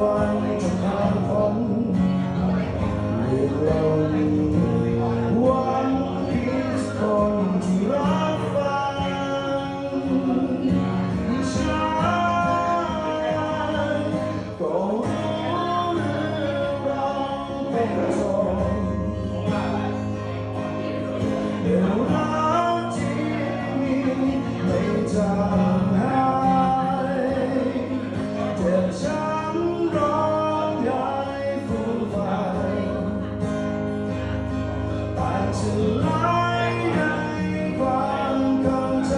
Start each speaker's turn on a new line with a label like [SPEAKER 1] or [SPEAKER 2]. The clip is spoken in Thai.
[SPEAKER 1] วันจะผ่านพ้นเรียกเราหวังที่คนที่รักฟังฉันก็รู้เรื่องเราเป็นจนเรื่องรักที่มีไม่จางหายเจ็บช้ำร้องไห้ฟูมฟายแต่ฉันหลายในความเข้าใจ